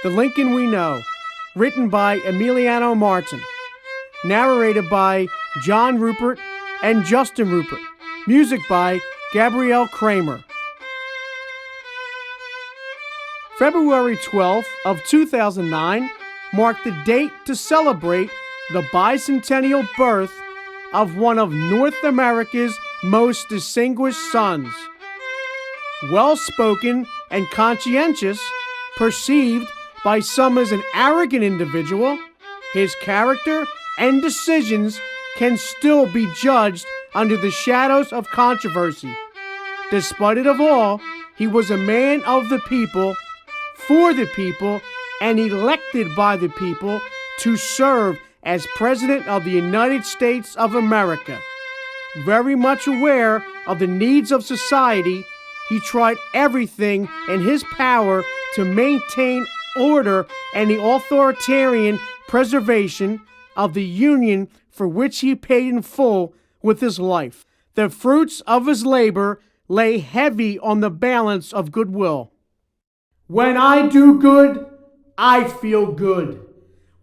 The Lincoln We Know, written by Emiliano Martin, narrated by John Ruppert and Justin Ruppert, music by Gabrielle Kramer. February 12th of 2009 marked the date to celebrate the bicentennial birth of one of North America's most distinguished sons. Well-spoken and conscientious, perceived by some as an arrogant individual, his character and decisions can still be judged under the shadows of controversy. Despite it of all, he was a man of the people, for the people, and elected by the people to serve as President of the United States of America. Very much aware of the needs of society, he tried everything in his power to maintain order and the authoritarian preservation of the Union for which he paid in full with his life. The fruits of his labor lay heavy on the balance of goodwill. When I do good, I feel good.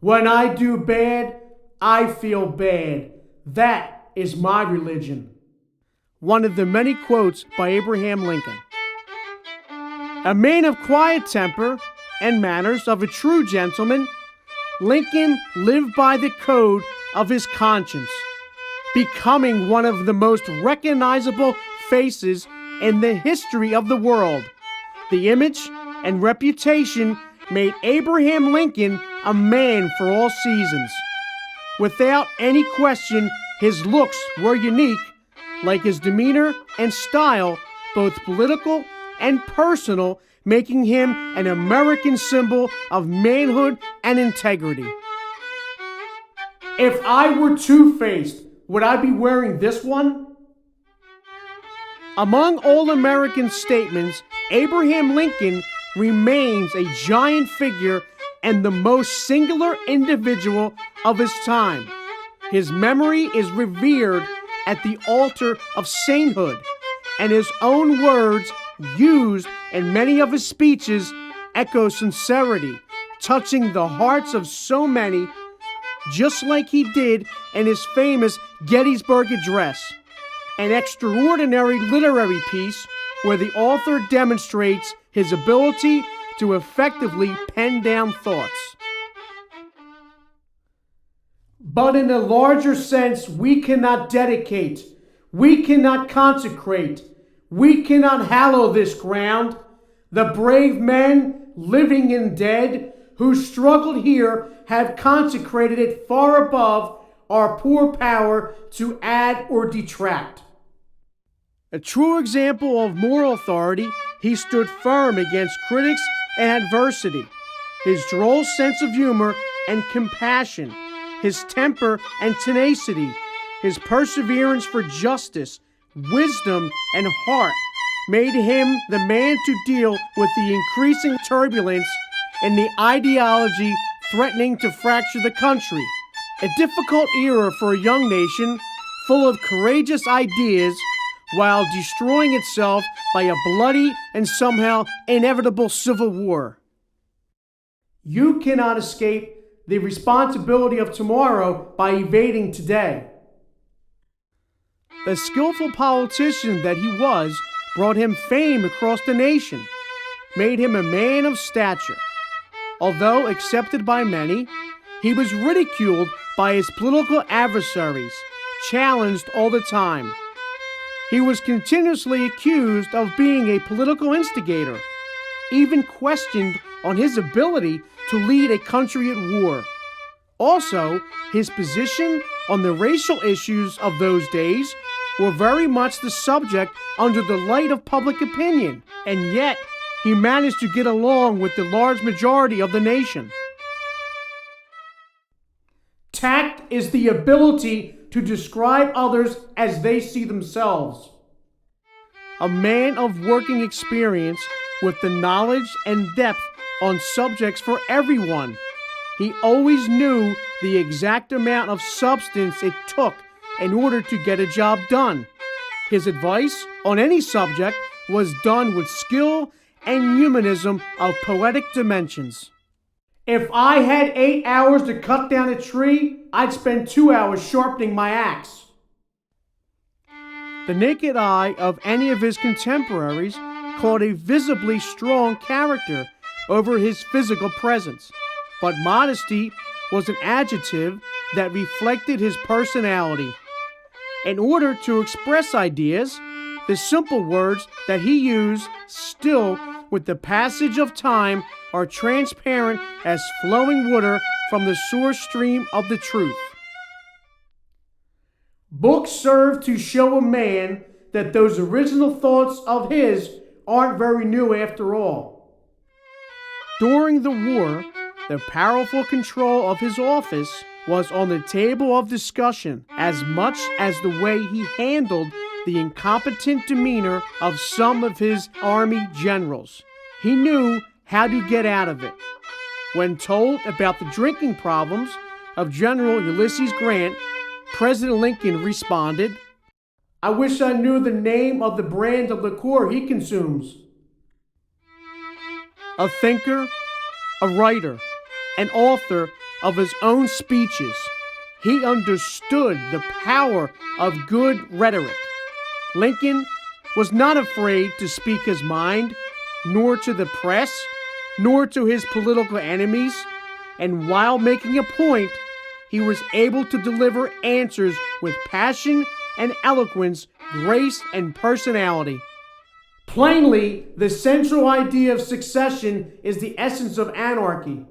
When I do bad, I feel bad. That is my religion. One of the many quotes by Abraham Lincoln. A man of quiet temper and manners of a true gentleman, Lincoln lived by the code of his conscience, becoming one of the most recognizable faces in the history of the world. The image and reputation made Abraham Lincoln a man for all seasons. Without any question, his looks were unique, like his demeanor and style, both political and personal, making him an American symbol of manhood and integrity. If I were two-faced, would I be wearing this one? Among all American statements, Abraham Lincoln remains a giant figure and the most singular individual of his time. His memory is revered at the altar of sainthood, and his own words, used in many of his speeches, echo sincerity, touching the hearts of so many, just like he did in his famous Gettysburg Address, an extraordinary literary piece where the author demonstrates his ability to effectively pen down thoughts. But in a larger sense, we cannot dedicate, we cannot consecrate, we cannot hallow this ground. The brave men, living and dead, who struggled here have consecrated it far above our poor power to add or detract. A true example of moral authority, he stood firm against critics and adversity. His droll sense of humor and compassion, his temper and tenacity, his perseverance for justice, wisdom, and heart made him the man to deal with the increasing turbulence and the ideology threatening to fracture the country. A difficult era for a young nation full of courageous ideas while destroying itself by a bloody and somehow inevitable civil war. You cannot escape the responsibility of tomorrow by evading today. The skillful politician that he was brought him fame across the nation, made him a man of stature. Although accepted by many, he was ridiculed by his political adversaries, challenged all the time. He was continuously accused of being a political instigator, even questioned on his ability to lead a country at war. Also, his position on the racial issues of those days were very much the subject under the light of public opinion, and yet he managed to get along with the large majority of the nation. Tact is the ability to describe others as they see themselves. A man of working experience with the knowledge and depth on subjects for everyone, he always knew the exact amount of substance it took in order to get a job done. His advice on any subject was done with skill and humanism of poetic dimensions. If I had 8 hours to cut down a tree, I'd spend 2 hours sharpening my axe. The naked eye of any of his contemporaries caught a visibly strong character over his physical presence, but modesty was an adjective that reflected his personality. In order to express ideas, the simple words that he used still, with the passage of time, are transparent as flowing water from the source stream of the truth. Books serve to show a man that those original thoughts of his aren't very new after all. During the war, the powerful control of his office was on the table of discussion as much as the way he handled the incompetent demeanor of some of his army generals. He knew how to get out of it. When told about the drinking problems of General Ulysses Grant, President Lincoln responded, "I wish I knew the name of the brand of liqueur he consumes." A thinker, a writer, an author of his own speeches, he understood the power of good rhetoric. Lincoln was not afraid to speak his mind, nor to the press, nor to his political enemies, and while making a point, he was able to deliver answers with passion and eloquence, grace and personality. Plainly, the central idea of succession is the essence of anarchy.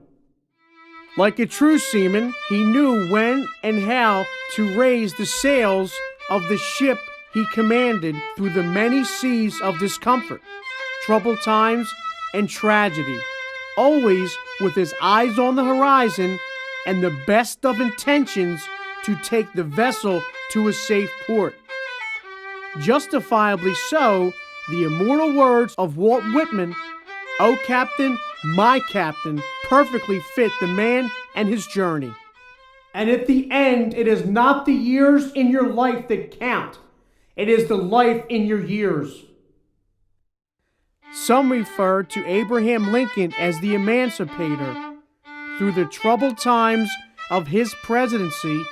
Like a true seaman, he knew when and how to raise the sails of the ship he commanded through the many seas of discomfort, troubled times, and tragedy, always with his eyes on the horizon and the best of intentions to take the vessel to a safe port. Justifiably so, the immortal words of Walt Whitman, "O Captain, my Captain," perfectly fit the man and his journey. And at the end, it is not the years in your life that count. It is the life in your years. Some refer to Abraham Lincoln as the emancipator. Through the troubled times of his presidency,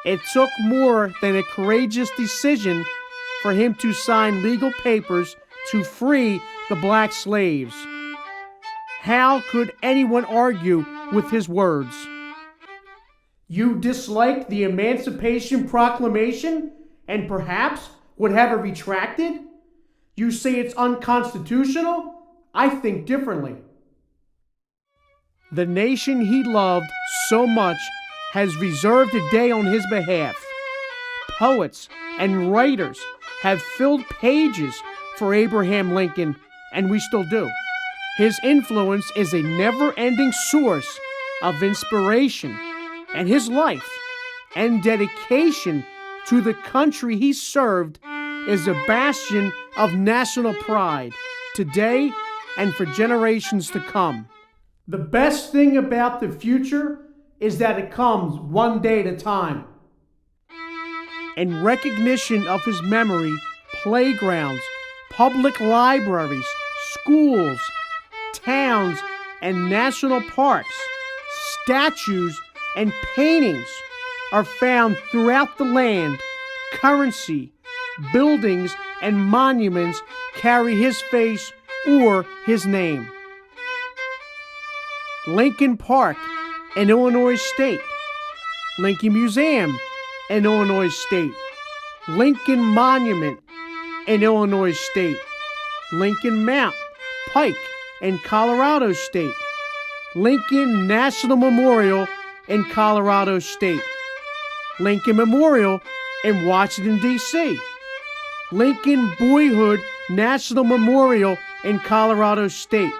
it took more than a courageous decision for him to sign legal papers to free the black slaves. How could anyone argue with his words? You dislike the Emancipation Proclamation and perhaps would have it retracted? You say it's unconstitutional? I think differently. The nation he loved so much has reserved a day on his behalf. Poets and writers have filled pages for Abraham Lincoln, and we still do. His influence is a never-ending source of inspiration, and his life and dedication to the country he served is a bastion of national pride today and for generations to come. The best thing about the future is that it comes one day at a time. In recognition of his memory, playgrounds, public libraries, schools, towns, and national parks, statues, and paintings are found throughout the land. Currency, buildings, and monuments carry his face or his name. Lincoln Park in Illinois State, Lincoln Museum in Illinois State, Lincoln Monument in Illinois State, Lincoln Mount, Pike in Colorado State, Lincoln National Memorial in Colorado State, Lincoln Memorial in Washington, D.C., Lincoln Boyhood National Memorial in Colorado State,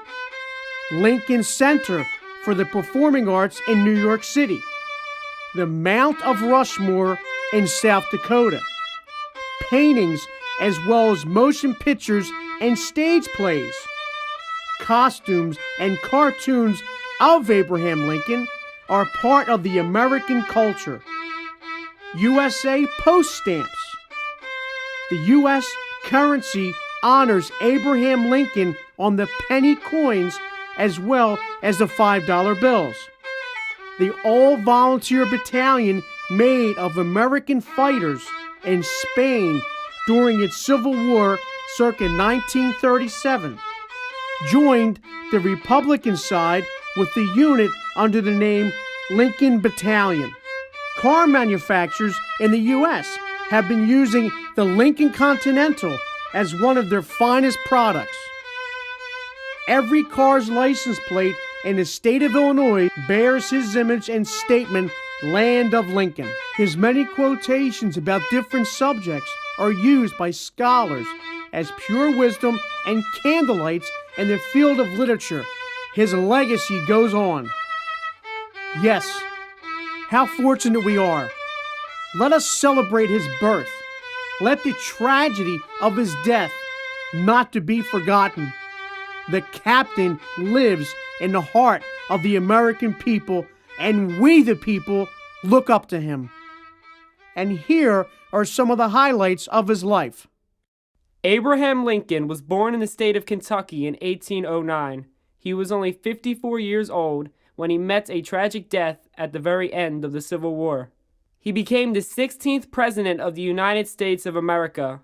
Lincoln Center for the Performing Arts in New York City, the Mount of Rushmore in South Dakota, paintings as well as motion pictures and stage plays, costumes and cartoons of Abraham Lincoln are part of the American culture. USA Post Stamps. The U.S. currency honors Abraham Lincoln on the penny coins as well as the $5 bills. The all-volunteer battalion made of American fighters in Spain during its Civil War circa 1937 joined the Republican side with the unit under the name Lincoln Battalion. Car manufacturers in the U.S. have been using the Lincoln Continental as one of their finest products. Every car's license plate in the state of Illinois bears his image and statement, Land of Lincoln. His many quotations about different subjects are used by scholars as pure wisdom and candlelights in the field of literature. His legacy goes on. Yes, how fortunate we are. Let us celebrate his birth. Let the tragedy of his death not to be forgotten. The captain lives in the heart of the American people, and we the people look up to him. And here are some of the highlights of his life. Abraham Lincoln was born in the state of Kentucky in 1809. He was only 54 years old when he met a tragic death at the very end of the Civil War. He became the 16th President of the United States of America,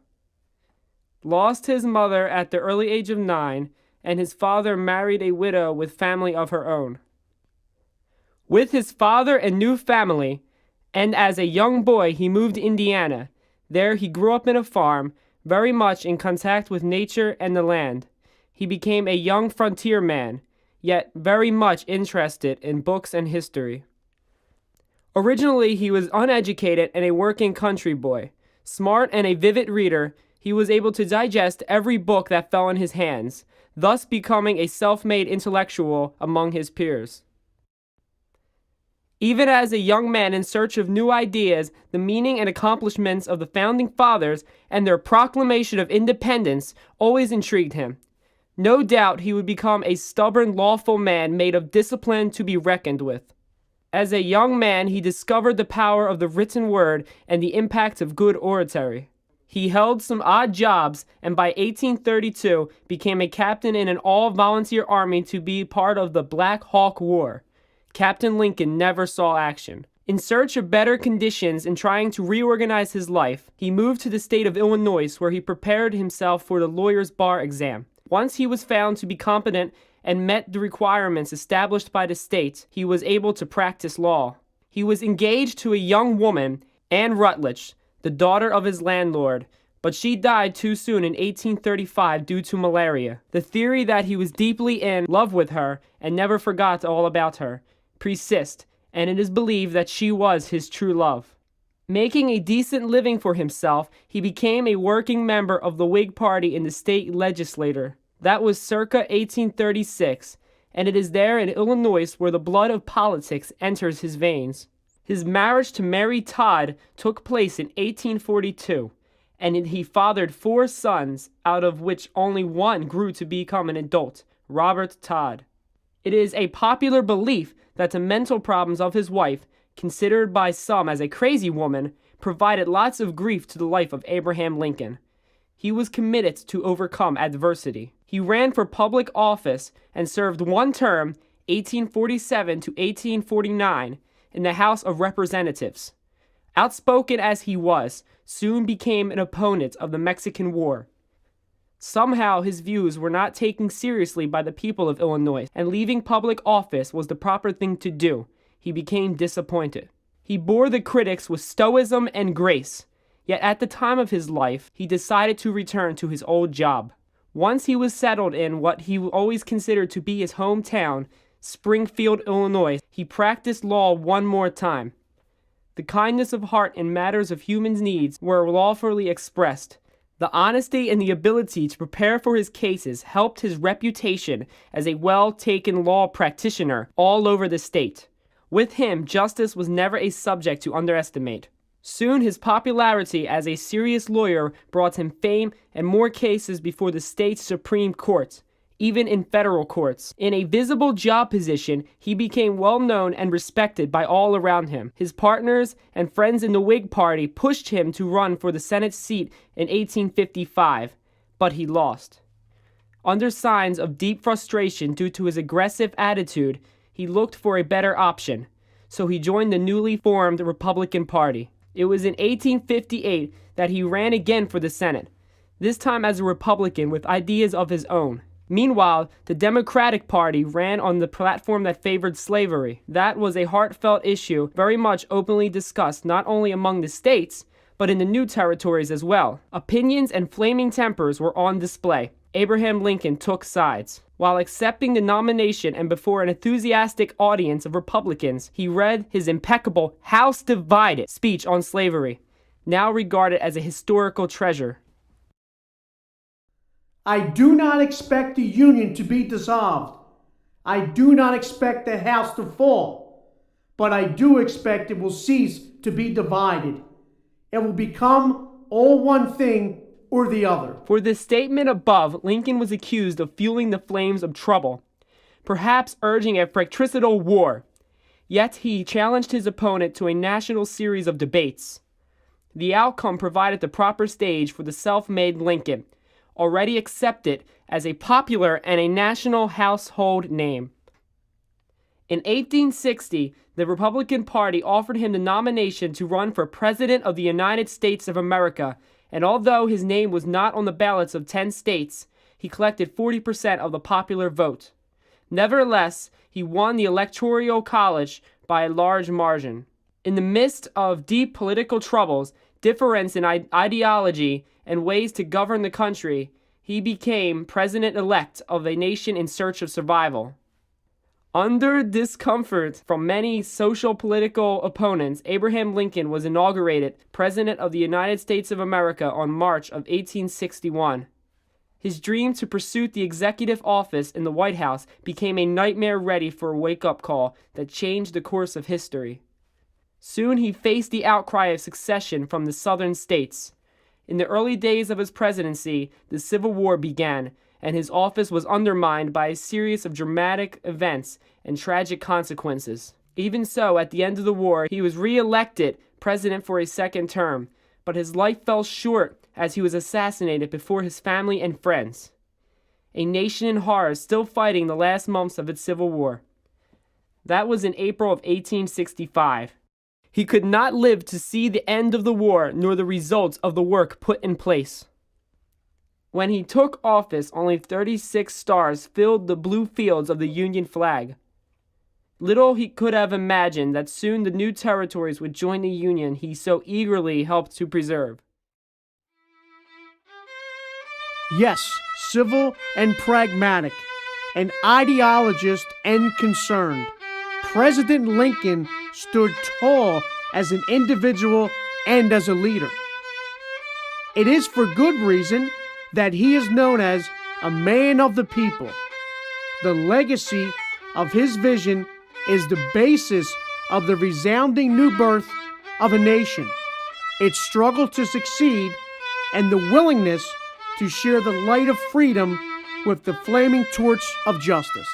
lost his mother at the early age of 9, and his father married a widow with family of her own. With his father and new family, and as a young boy he moved to Indiana. There he grew up in a farm, very much in contact with nature and the land. He became a young frontier man, yet very much interested in books and history. Originally, he was uneducated and a working country boy. Smart and a vivid reader, he was able to digest every book that fell in his hands, thus becoming a self-made intellectual among his peers. Even as a young man in search of new ideas, the meaning and accomplishments of the Founding Fathers and their proclamation of independence always intrigued him. No doubt he would become a stubborn, lawful man made of discipline to be reckoned with. As a young man, he discovered the power of the written word and the impact of good oratory. He held some odd jobs and by 1832 became a captain in an all-volunteer army to be part of the Black Hawk War. Captain Lincoln never saw action. In search of better conditions and trying to reorganize his life, he moved to the state of Illinois where he prepared himself for the lawyer's bar exam. Once he was found to be competent and met the requirements established by the state, he was able to practice law. He was engaged to a young woman, Anne Rutledge, the daughter of his landlord, but she died too soon in 1835 due to malaria. The theory that he was deeply in love with her and never forgot all about her persists, and it is believed that she was his true love. Making a decent living for himself, he became a working member of the Whig Party in the state legislature. That was circa 1836, and it is there in Illinois where the blood of politics enters his veins. His marriage to Mary Todd took place in 1842, and he fathered 4 sons, out of which only one grew to become an adult, Robert Todd. It is a popular belief that the mental problems of his wife, considered by some as a crazy woman, provided lots of grief to the life of Abraham Lincoln. He was committed to overcome adversity. He ran for public office and served one term, 1847 to 1849, in the House of Representatives. Outspoken as he was, soon became an opponent of the Mexican War. Somehow his views were not taken seriously by the people of Illinois, and leaving public office was the proper thing to do. He became disappointed. He bore the critics with stoicism and grace, yet at the time of his life, he decided to return to his old job. Once he was settled in what he always considered to be his hometown, Springfield, Illinois, he practiced law one more time. The kindness of heart in matters of human needs were lawfully expressed. The honesty and the ability to prepare for his cases helped his reputation as a well-taken law practitioner all over the state. With him, justice was never a subject to underestimate. Soon his popularity as a serious lawyer brought him fame and more cases before the state's Supreme Court, even in federal courts. In a visible job position, he became well known and respected by all around him. His partners and friends in the Whig Party pushed him to run for the Senate seat in 1855, but he lost. Under signs of deep frustration due to his aggressive attitude, he looked for a better option, so he joined the newly formed Republican Party. It was in 1858 that he ran again for the Senate, this time as a Republican with ideas of his own. Meanwhile, the Democratic Party ran on the platform that favored slavery. That was a heartfelt issue, very much openly discussed not only among the states, but in the new territories as well. Opinions and flaming tempers were on display. Abraham Lincoln took sides. While accepting the nomination and before an enthusiastic audience of Republicans, he read his impeccable House Divided speech on slavery, now regarded as a historical treasure. I do not expect the Union to be dissolved. I do not expect the House to fall. But I do expect it will cease to be divided. It will become all one thing or the other. For this statement above, Lincoln was accused of fueling the flames of trouble, perhaps urging a fratricidal war. Yet he challenged his opponent to a national series of debates. The outcome provided the proper stage for the self-made Lincoln, already accepted as a popular and a national household name. In 1860, the Republican Party offered him the nomination to run for President of the United States of America, and although his name was not on the ballots of 10 states, he collected 40% of the popular vote. Nevertheless, he won the Electoral College by a large margin. In the midst of deep political troubles, difference in ideology, and ways to govern the country, he became president-elect of a nation in search of survival. Under discomfort from many social-political opponents, Abraham Lincoln was inaugurated President of the United States of America on March of 1861. His dream to pursue the executive office in the White House became a nightmare ready for a wake-up call that changed the course of history. Soon he faced the outcry of secession from the southern states. In the early days of his presidency, the Civil War began, and his office was undermined by a series of dramatic events and tragic consequences. Even so, at the end of the war, he was re-elected president for a second term, but his life fell short as he was assassinated before his family and friends. A nation in horror still fighting the last months of its Civil War. That was in April of 1865. He could not live to see the end of the war nor the results of the work put in place. When he took office, only 36 stars filled the blue fields of the Union flag. Little he could have imagined that soon the new territories would join the Union he so eagerly helped to preserve. Yes, civil and pragmatic, an ideologist and concerned, President Lincoln stood tall as an individual and as a leader. It is for good reason that he is known as a man of the people. The legacy of his vision is the basis of the resounding new birth of a nation, its struggle to succeed, and the willingness to share the light of freedom with the flaming torch of justice.